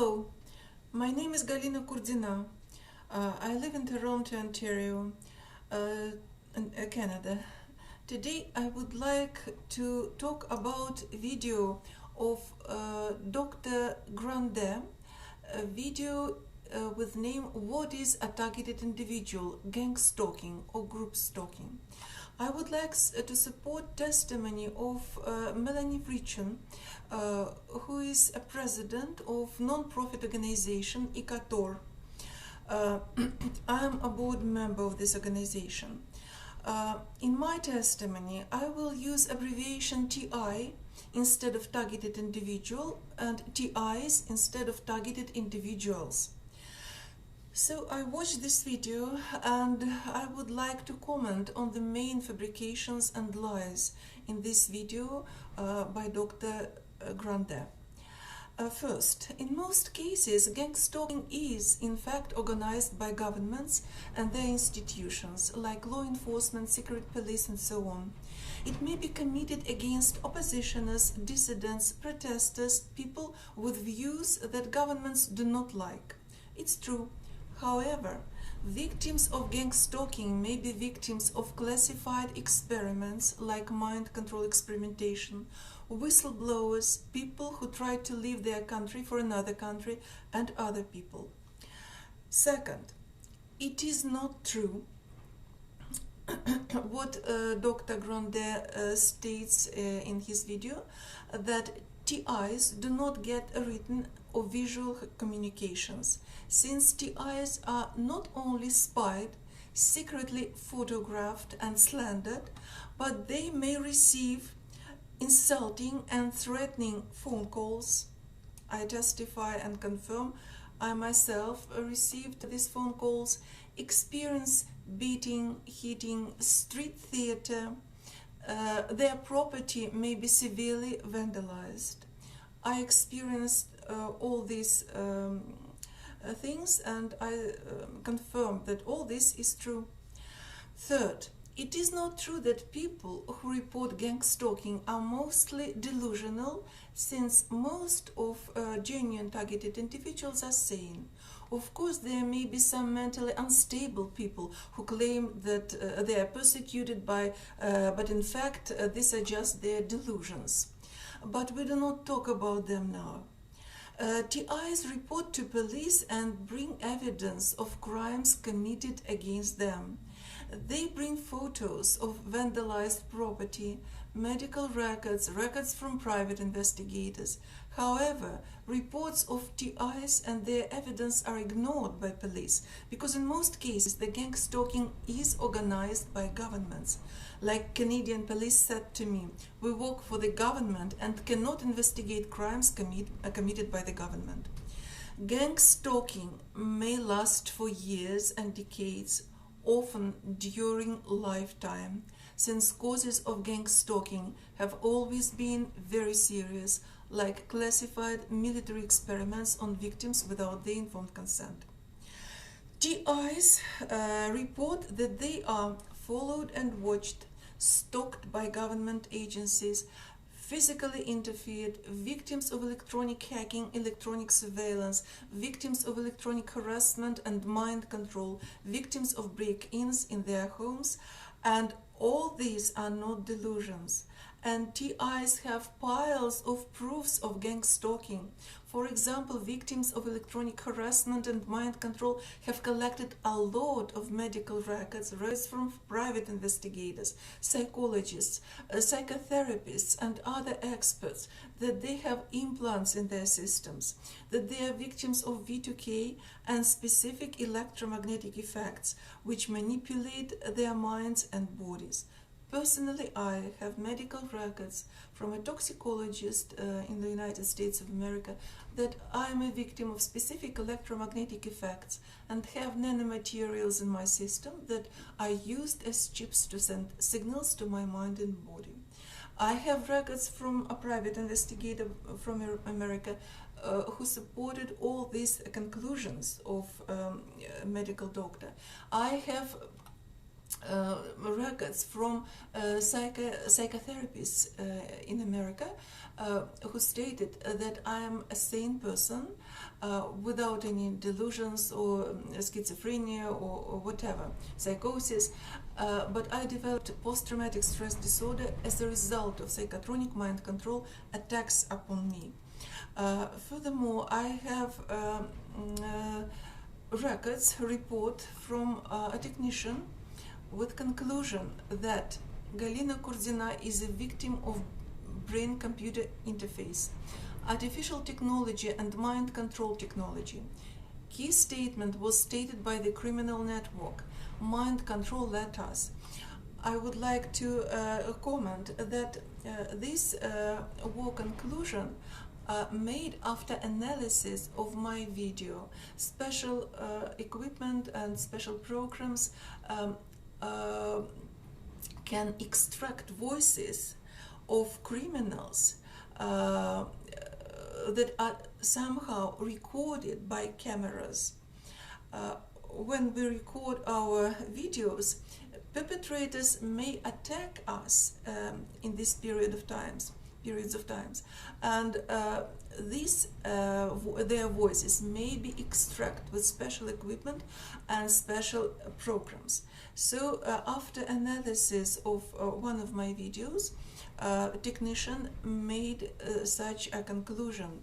Hello, my name is Galina Kurdina. I live in Toronto, Ontario, Canada. Today I would like to talk about a video of Dr. Grande, a video with name "What is a targeted individual, gang stalking or group stalking?" I would like to support testimony of Melanie Vrichen, who is a president of non-profit organization ICATOR. I am a board member of this organization. In my testimony, I will use abbreviation TI instead of targeted individual and TIs instead of targeted individuals. So I watched this video and I would like to comment on the main fabrications and lies in this video by Dr. Grande. First, in most cases, gang stalking is in fact organized by governments and their institutions like law enforcement, secret police and so on. It may be committed against oppositioners, dissidents, protesters, people with views that governments do not like. It's true. However, victims of gang stalking may be victims of classified experiments like mind control experimentation, whistleblowers, people who try to leave their country for another country, and other people. Second, it is not true what Dr. Grande states in his video, that TIs do not get written or visual communications, since TIs are not only spied, secretly photographed and slandered, but they may receive insulting and threatening phone calls. I testify and confirm I myself received these phone calls, experience beating, hitting, street theater. Their property may be severely vandalized. I experienced all these things, and I confirm that all this is true. Third, it is not true that people who report gang stalking are mostly delusional, since most of genuine targeted individuals are sane. Of course, there may be some mentally unstable people who claim that they are persecuted but in fact these are just their delusions. But we do not talk about them now. TIs report to police and bring evidence of crimes committed against them. They bring photos of vandalized property, medical records, records from private investigators. However, reports of TIs and their evidence are ignored by police because in most cases the gang stalking is organized by governments. Like Canadian police said to me, we work for the government and cannot investigate crimes committed by the government. Gang stalking may last for years and decades, often during lifetime, since causes of gang stalking have always been very serious, like classified military experiments on victims without their informed consent. TIs report that they are followed and watched, stalked by government agencies, physically interfered, victims of electronic hacking, electronic surveillance, victims of electronic harassment and mind control, victims of break-ins in their homes, and all these are not delusions. And TIs have piles of proofs of gang stalking. For example, victims of electronic harassment and mind control have collected a lot of medical records from private investigators, psychologists, psychotherapists, and other experts, that they have implants in their systems, that they are victims of V2K and specific electromagnetic effects, which manipulate their minds and bodies. Personally, I have medical records from a toxicologist in the United States of America that I am a victim of specific electromagnetic effects and have nanomaterials in my system that I used as chips to send signals to my mind and body. I have records from a private investigator from America who supported all these conclusions of a medical doctor. I have records from psychotherapists in America who stated that I am a sane person without any delusions or schizophrenia or whatever, psychosis, but I developed post-traumatic stress disorder as a result of psychotronic mind control attacks upon me. Furthermore, I have records report from a technician with conclusion that Galina Kurdina is a victim of brain-computer interface, artificial technology and mind control technology. Key statement was stated by the criminal network, mind control letters. I would like to comment that this war conclusion made after analysis of my video. Special equipment and special programs can extract voices of criminals that are somehow recorded by cameras. When we record our videos, perpetrators may attack us in this periods of times, and their voices may be extracted with special equipment and special programs. So after analysis of one of my videos, technician made such a conclusion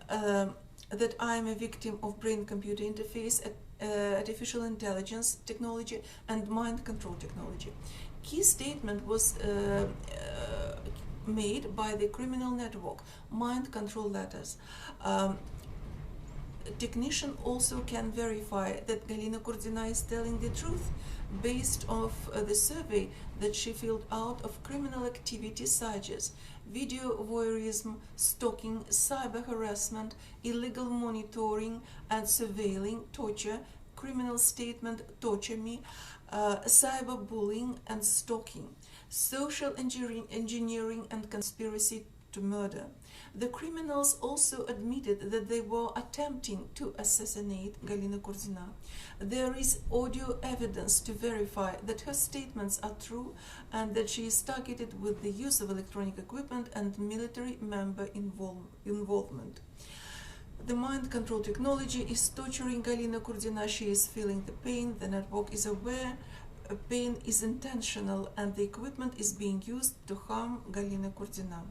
that I am a victim of brain-computer interface, artificial intelligence technology and mind control technology. Key statement was made by the criminal network, mind control letters. Technician also can verify that Galina Kurdina is telling the truth based on the survey that she filled out of criminal activities such as video voyeurism, stalking, cyber harassment, illegal monitoring and surveilling, torture, criminal statement, torture me, cyberbullying and stalking, social engineering and conspiracy to murder. The criminals also admitted that they were attempting to assassinate Galina Kurdina. There is audio evidence to verify that her statements are true and that she is targeted with the use of electronic equipment and military member involvement. The mind control technology is torturing Galina Kurdina. She is feeling the pain. The network is aware pain is intentional and the equipment is being used to harm Galina Kurdina.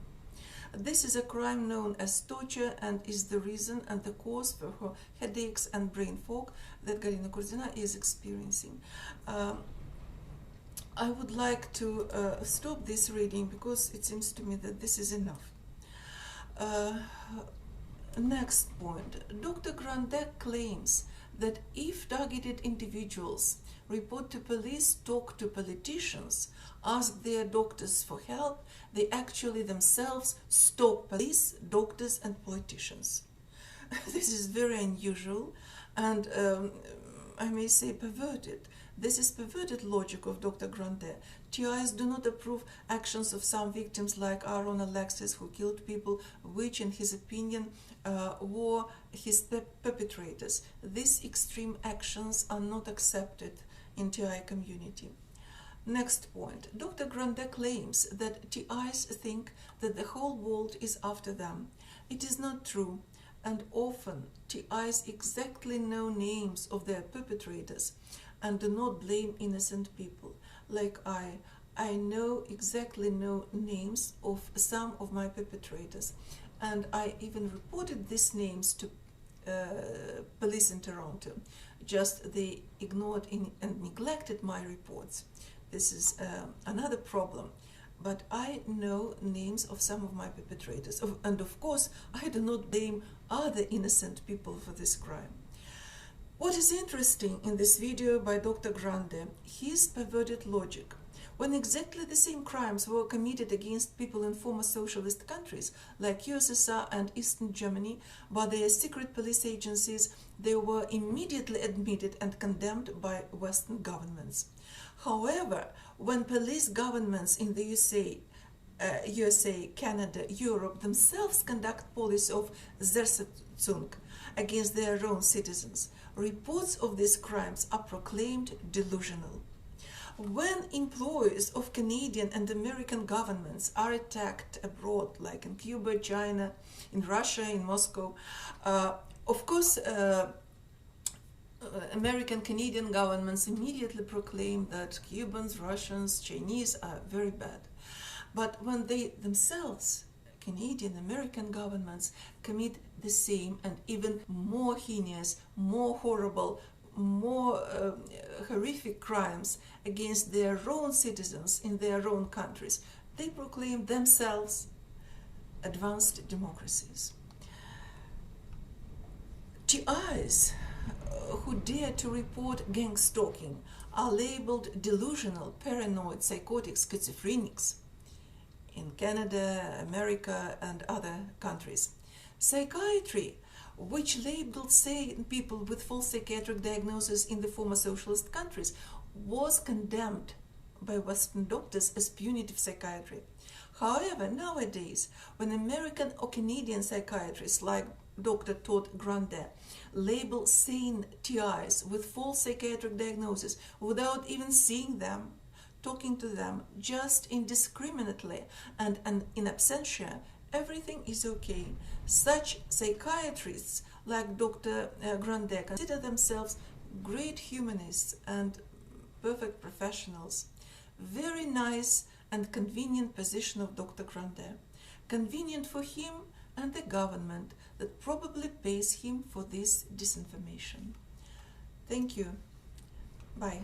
This is a crime known as torture and is the reason and the cause for her headaches and brain fog that Galina Kurdina is experiencing. I would like to stop this reading because it seems to me that this is enough. Next point. Dr. Grande claims that if targeted individuals report to police, talk to politicians, ask their doctors for help, they actually themselves stalk police, doctors and politicians. This is very unusual and I may say perverted. This is perverted logic of Dr. Grande. TIs do not approve actions of some victims like Aaron Alexis, who killed people, which in his opinion were his perpetrators. These extreme actions are not accepted in TI community. Next point. Dr. Grande claims that TIs think that the whole world is after them. It is not true, and often TIs exactly know names of their perpetrators and do not blame innocent people. Like I exactly know names of some of my perpetrators, and I even reported these names to police in Toronto. Just they ignored and neglected my reports. This is another problem. But I know names of some of my perpetrators, and of course I do not blame other innocent people for this crime. What is interesting in this video by Dr. Grande, his perverted logic. When exactly the same crimes were committed against people in former socialist countries like USSR and Eastern Germany by their secret police agencies, they were immediately admitted and condemned by Western governments. However, when police governments in the USA, Canada, Europe themselves conduct policy of Zersetzung against their own citizens, reports of these crimes are proclaimed delusional. When employees of Canadian and American governments are attacked abroad, like in Cuba, China, in Russia, in Moscow, of course, American, Canadian governments immediately proclaim that Cubans, Russians, Chinese are very bad. But when they themselves, Canadian, American governments, commit the same and even more heinous, more horrible, more horrific crimes against their own citizens in their own countries, they proclaim themselves advanced democracies. TIs who dare to report gang stalking are labeled delusional, paranoid, psychotic schizophrenics in Canada, America, and other countries. Psychiatry, which labeled sane people with false psychiatric diagnoses in the former socialist countries, was condemned by Western doctors as punitive psychiatry. However, nowadays, when American or Canadian psychiatrists like Dr. Todd Grande label sane TIs with false psychiatric diagnoses without even seeing them, talking to them, just indiscriminately and in absentia, everything is okay. Such psychiatrists like Dr. Grande consider themselves great humanists and perfect professionals. Very nice and convenient position of Dr. Grande. Convenient for him and the government that probably pays him for this disinformation. Thank you. Bye.